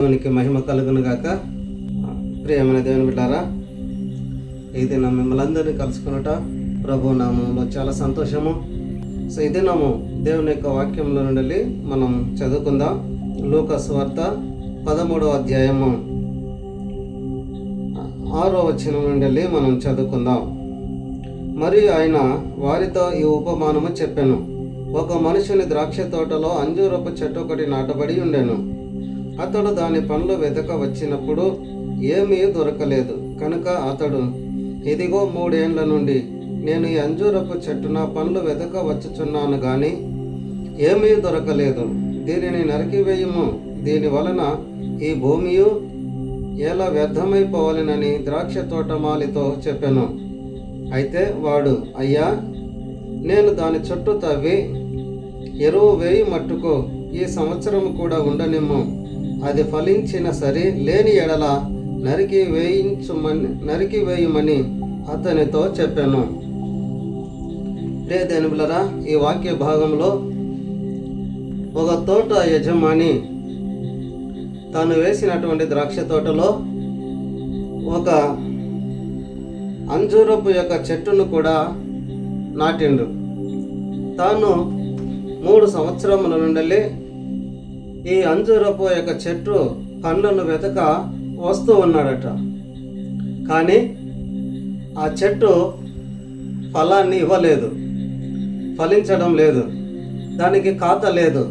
దేవునికి మహిమ కలుగును గాక. ప్రియమైన దేవుని బిడ్డారా, ఈ దినం మిమ్మల్ని అందరినీ కలుసుకున్నట ప్రభు నామంలో చాలా సంతోషము. సో ఈ దినము దేవుని యొక్క వాక్యంలో నుండి మనం చదువుకుందాం. లూకా సువార్త 13వ అధ్యాయము 6వ వచనం నుండి మనం చదువుకుందాం. మరియు ఆయన వారితో ఈ ఉపమానము చెప్పెను. ఒక మనుషుని ద్రాక్ష తోటలో అంజూరపు చెట్టు ఒకటి నాటబడి ఉండెను. అతడు దాని పండ్లు వెతక వచ్చినప్పుడు ఏమీ దొరకలేదు. కనుక అతడు, ఇదిగో 3 ఏండ్ల నుండి నేను ఈ అంజూరపు చెట్టున పండ్లు వెతక వచ్చుచున్నాను గాని ఏమీ దొరకలేదు. దీనిని నరికివేయుము, దీని వలన ఈ భూమియు ఎలా వ్యర్థమైపోవాలనని ద్రాక్ష తోటమాలితో చెప్పెను. అయితే వాడు, అయ్యా, నేను దాని చుట్టూ తవ్వి ఎరువు వేయి మట్టుకు ఈ సంవత్సరం కూడా ఉండనిమ్ము. అది ఫలించిన సరి, లేని ఎడల నరికివేయమని అతనితో చెప్పాను. దేనిబులరా, ఈ వాక్య భాగంలో ఒక తోట యజమాని తాను వేసినటువంటి ద్రాక్ష తోటలో ఒక అంజూరపు యొక్క చెట్టును కూడా నాటిండు. తాను 3 సంవత్సరముల నుండి ఈ అంజూరపు యొక్క చెట్టు పండ్లను వెతక వస్తూ ఉన్నాడట. కానీ ఆ చెట్టు ఫలాన్ని ఇవ్వలేదు, ఫలించడం లేదు, దానికి ఖాత లేదు.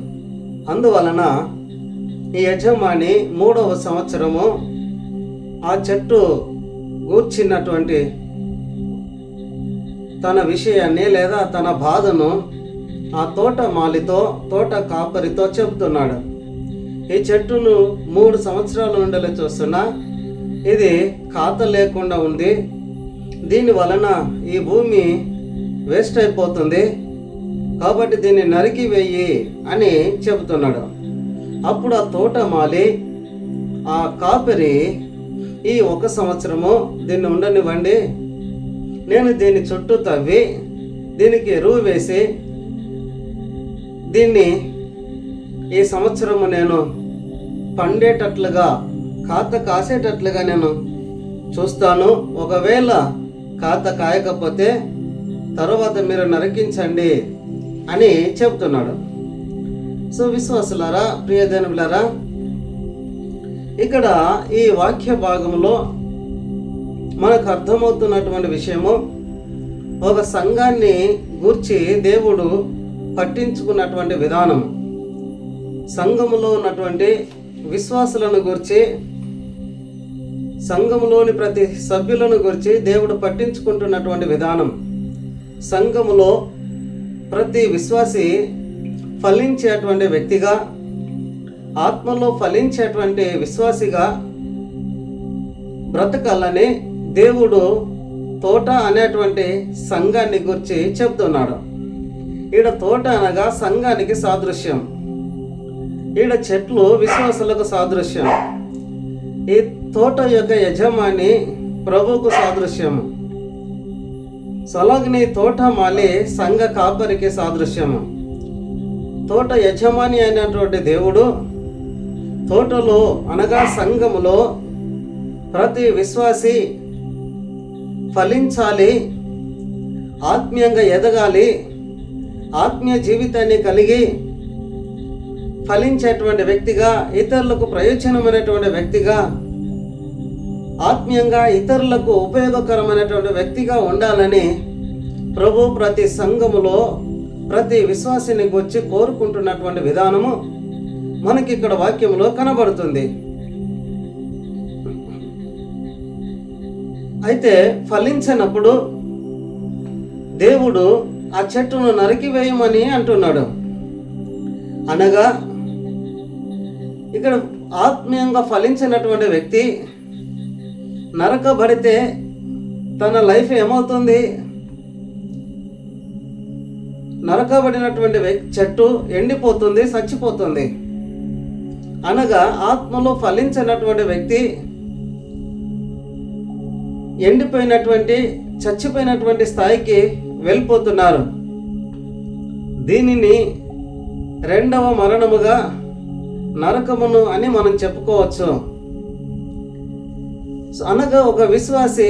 అందువలన ఈ యజమాని 3వ సంవత్సరము ఆ చెట్టు గూర్చినటువంటి తన విషయాన్ని లేదా తన బాధను ఆ తోట మాలితో, తోట కాపరితో చెబుతున్నాడు. ఈ చెట్టును 3 సంవత్సరాల నుండి చూస్తున్నా ఇది ఖాత లేకుండా ఉంది. దీని వలన ఈ భూమి వేస్ట్ అయిపోతుంది, కాబట్టి దీన్ని నరికి వేయి అని చెబుతున్నాడు. అప్పుడు ఆ తోట మాలి, ఆ కాపరి, ఈ 1 సంవత్సరము దీన్ని ఉండనివ్వండి, నేను దీన్ని చుట్టూ తవ్వి దీనికి ఎరువు వేసి దీన్ని ఈ సంవత్సరము నేను పండేటట్లుగా, ఖాత కాసేటట్లుగా నేను చూస్తాను. ఒకవేళ ఖాత కాయకపోతే తర్వాత మీరు నరికించండి అని చెబుతున్నాడు. సో విశ్వాసులారా, ప్రియదేనులారా, ఇక్కడ ఈ వాక్య భాగంలో మనకు అర్థమవుతున్నటువంటి విషయము, ఒక సంఘాన్ని గూర్చి దేవుడు పట్టించుకున్నటువంటి విధానం, సంఘములో ఉన్నటువంటి విశ్వాసులను గురించి, సంఘములోని ప్రతి సభ్యులను గురించి దేవుడు పట్టించుకుంటున్నటువంటి విధానం. సంఘములో ప్రతి విశ్వాసి ఫలించేటువంటి వ్యక్తిగా, ఆత్మలో ఫలించేటువంటి విశ్వాసిగా బ్రతకాలని దేవుడు తోట అనేటువంటి సంఘాన్ని గురించి చెప్తున్నాడు. ఈడ తోట అనగా సంఘానికి సాదృశ్యం, ఈడ చెట్లు విశ్వాసులకు సాదృశ్యం, ఈ తోట యొక్క యజమాని ప్రభువుకు సాదృశ్యం, సొలగ్ని తోట మాలి సంఘ కాపరికి సాదృశ్యము. తోట యజమాని అయినటువంటి దేవుడు తోటలో అనగా సంఘములో ప్రతి విశ్వాసి ఫలించాలి, ఆత్మీయంగా ఎదగాలి, ఆత్మీయ జీవితాన్ని కలిగి ఫలించేటువంటి వ్యక్తిగా, ఇతరులకు ప్రయోజనమైనటువంటి వ్యక్తిగా, ఆత్మీయంగా ఇతరులకు ఉపయోగకరమైనటువంటి వ్యక్తిగా ఉండాలని ప్రభు ప్రతి సంఘములో ప్రతి విశ్వాసిని గురించి కోరుకుంటున్నటువంటి విధానము మనకి ఇక్కడ వాక్యంలో కనబడుతుంది. అయితే ఫలించినప్పుడు దేవుడు ఆ చెట్టును నరికివేయమని అంటున్నాడు. అనగా ఇక్కడ ఆత్మీయంగా ఫలించినటువంటి వ్యక్తి నరకబడితే తన లైఫ్ ఏమవుతుంది? నరకబడినటువంటి చెట్టు ఎండిపోతుంది, చచ్చిపోతుంది. అనగా ఆత్మలో ఫలించినటువంటి వ్యక్తి ఎండిపోయినటువంటి, చచ్చిపోయినటువంటి స్థాయికి వెళ్ళిపోతున్నారు. దీనిని రెండవ మరణముగా నరకమును అని మనం చెప్పుకోవచ్చు. అనగా ఒక విశ్వాసి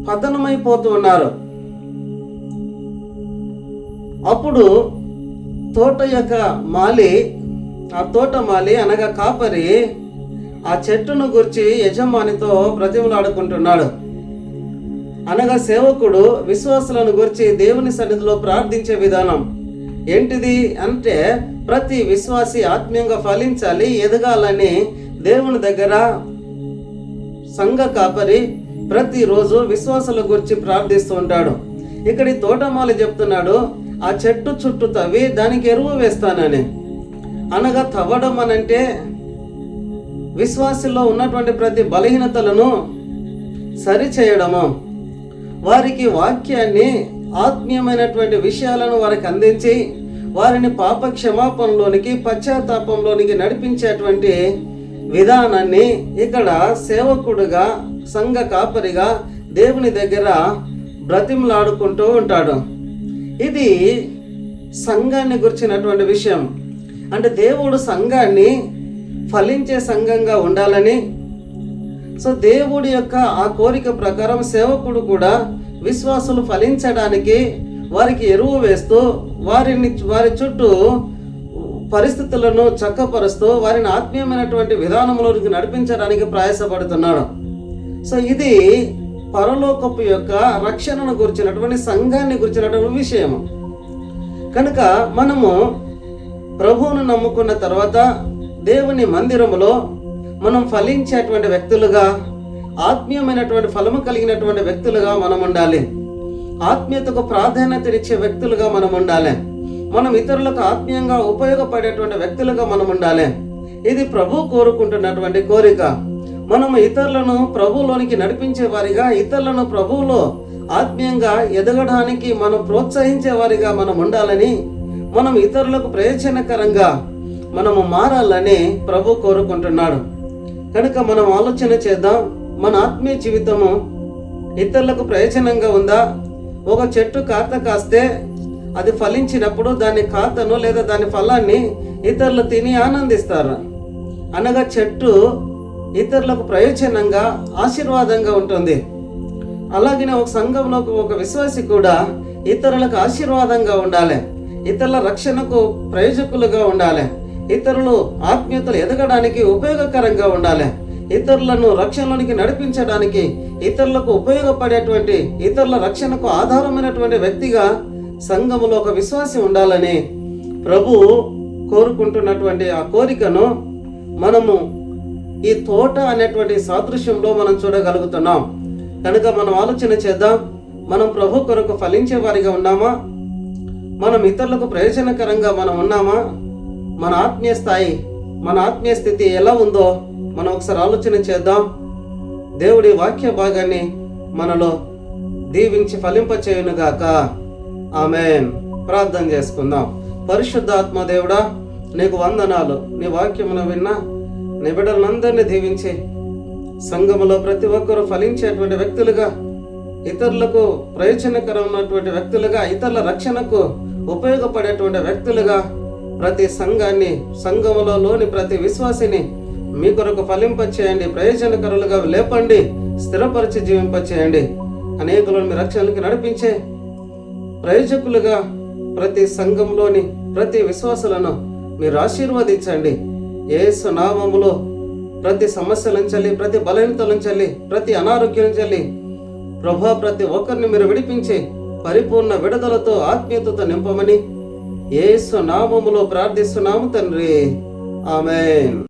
పతనమైపోతూ ఉన్నారు. అప్పుడు తోట యొక్క మాలి, ఆ తోట మాలి అనగా కాపరి ఆ చెట్టును గురించి యజమానితో బ్రతిమలాడుకుంటున్నాడు. అనగా సేవకుడు విశ్వాసులను గురించి దేవుని సన్నిధిలో ప్రార్థించే విధానం ఏంటిది అంటే, ప్రతి విశ్వాసి ఆత్మీయంగా ఫలించాలి, ఎదగాలని దేవుని దగ్గర సంఘ కాపరి ప్రతిరోజు విశ్వాసుల గురించి ప్రార్థిస్తూ ఉంటాడు. ఇక్కడ ఈ తోటమాలి చెప్తున్నాడు, ఆ చెట్టు చుట్టూ తవ్వి దానికి ఎరువు వేస్తానని. అనగా తవ్వడం అనంటే విశ్వాసుల్లో ఉన్నటువంటి ప్రతి బలహీనతలను సరిచేయడము, వారికి వాక్యాన్ని, ఆత్మీయమైనటువంటి విషయాలను వారికి అందించి వారిని పాప క్షమాపణలోనికి, పశ్చాత్తాపంలోనికి నడిపించేటువంటి విధానాన్ని ఇక్కడ సేవకుడుగా, సంఘ కాపరిగా దేవుని దగ్గర బ్రతిమలాడుకుంటూ ఉంటాడు. ఇది సంఘాన్ని గురించినటువంటి విషయం. అంటే దేవుడు సంఘాన్ని ఫలించే సంఘంగా ఉండాలని, సో దేవుడి యొక్క ఆ కోరిక ప్రకారం సేవకుడు కూడా విశ్వాసులు ఫలించడానికి వారికి ఎరువు వేస్తూ వారి చుట్టూ పరిస్థితులను చక్కపరుస్తూ వారిని ఆత్మీయమైనటువంటి విధానంలోకి నడిపించడానికి ప్రయాసపడుతున్నాడు. సో ఇది పరలోకపు యొక్క రక్షణను గురించినటువంటి, సంఘాన్ని గురించినటువంటి విషయము. కనుక మనము ప్రభువును నమ్ముకున్న తర్వాత దేవుని మందిరములో మనం ఫలించేటువంటి వ్యక్తులుగా, ఆత్మీయమైనటువంటి ఫలము కలిగినటువంటి వ్యక్తులుగా మనం ఉండాలి. ఆత్మీయతకు ప్రాధాన్యతనిచ్చే వ్యక్తులుగా మనం ఉండాలి. మనం ఇతరులకు ఆత్మీయంగా ఉపయోగపడేటువంటి వ్యక్తులుగా మనం ఉండాలి. ఇది ప్రభు కోరుకుంటున్నటువంటి కోరిక. మనము ఇతరులను ప్రభువులోనికి నడిపించే వారిగా, ఇతరులను ప్రభువులో ఆత్మీయంగా ఎదగడానికి మనం ప్రోత్సహించే వారిగా మనం ఉండాలని, మనం ఇతరులకు ప్రయోజనకరంగా మనము మారాలని ప్రభు కోరుకుంటున్నాడు. కనుక మనం ఆలోచన చేద్దాం, మన ఆత్మీయ జీవితము ఇతరులకు ప్రయోజనంగా ఉందా? ఒక చెట్టు కాత కాస్తే అది ఫలించినప్పుడు దాని కాతను లేదా దాని ఫలాన్ని ఇతరులు తిని ఆనందిస్తారు. అనగా చెట్టు ఇతరులకు ప్రయోజనంగా, ఆశీర్వాదంగా ఉంటుంది. అలాగే ఒక సంఘంలో ఒక విశ్వాసి కూడా ఇతరులకు ఆశీర్వాదంగా ఉండాలి, ఇతరుల రక్షణకు ప్రయోజకులుగా ఉండాలి, ఇతరులు ఆత్మీయతలు ఎదగడానికి ఉపయోగకరంగా ఉండాలి, ఇతరులను రక్షణలోనికి నడిపించడానికి, ఇతరులకు ఉపయోగపడేటువంటి, ఇతరుల రక్షణకు ఆధారమైనటువంటి వ్యక్తిగా సంఘములో ఒక విశ్వాసి ఉండాలని ప్రభు కోరుకుంటున్నటువంటి ఆ కోరికను మనము ఈ తోట అనేటువంటి సాదృశ్యంలో మనం చూడగలుగుతున్నాం. కనుక మనం ఆలోచన చేద్దాం, మనం ప్రభు కొరకు ఫలించే వారిగా ఉన్నామా? మనం ఇతరులకు ప్రయోజనకరంగా మనం ఉన్నామా? మన ఆత్మీయ స్థాయి, మన ఆత్మీయ స్థితి ఎలా ఉందో మనం ఒకసారి ఆలోచన చేద్దాం. దేవుడి వాక్య భాగాన్ని మనలో దీవించి ఫలింపచేయునుగాక. ఆమేన్. ప్రార్థన చేసుకుందాం. పరిశుద్ధాత్మ దేవుడా, నీకు వందనాలు. నీ వాక్యమును విన్న నీ బిడ్డలందరినీ దీవించి సంఘములో ప్రతి ఒక్కరూ ఫలించేటువంటి వ్యక్తులుగా, ఇతరులకు ప్రయోజనకరమైనటువంటి వ్యక్తులుగా, ఇతరుల రక్షణకు ఉపయోగపడేటువంటి వ్యక్తులుగా ప్రతి సంఘాన్ని, సంఘములోని ప్రతి విశ్వాసిని మీ కొరకు ఫలింపచేయండి, ప్రయోజనకరులుగా లేపండి, స్థిరపరిచి జీవింపచేయండి. అనేకులను మీ రక్షణకి నడిపించే ప్రయోజకులుగా ప్రతి సంఘంలోని ప్రతి విశ్వాసులను మీరు ఆశీర్వదించండి. యేసు నామములో ప్రతి సమస్యల నుంచి, ప్రతి బలహీనతల నుంచి, ప్రతి అనారోగ్యం నుంచి ప్రభా ప్రతి ఒక్కరిని మీరు విడిపించి పరిపూర్ణ విడుదలతో, ఆత్మీయతతో నింపమని యేసు నామములో ప్రార్థిస్తున్నాము తండ్రి. ఆమేన్.